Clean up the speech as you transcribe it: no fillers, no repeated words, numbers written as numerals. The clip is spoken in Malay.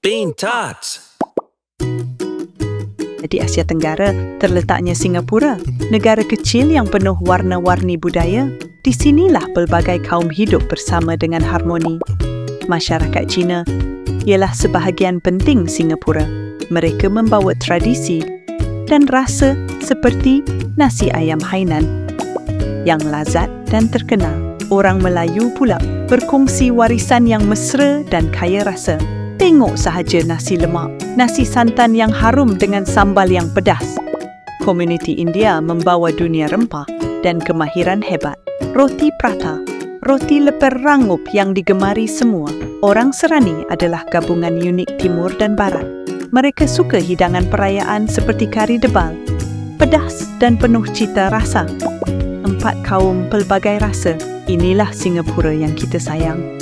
Pintar. Di Asia Tenggara terletaknya Singapura, negara kecil yang penuh warna-warni budaya. Di sinilah pelbagai kaum hidup bersama dengan harmoni. Masyarakat Cina ialah sebahagian penting Singapura. Mereka membawa tradisi dan rasa seperti nasi ayam Hainan yang lazat dan terkenal. Orang Melayu pula berkongsi warisan yang mesra dan kaya rasa. Tengok sahaja nasi lemak, nasi santan yang harum dengan sambal yang pedas. Komuniti India membawa dunia rempah dan kemahiran hebat. Roti prata, roti lepar rangup yang digemari semua. Orang Serani adalah gabungan unik timur dan barat. Mereka suka hidangan perayaan seperti kari debal, pedas dan penuh cita rasa. 4 kaum pelbagai rasa. Inilah Singapura yang kita sayang.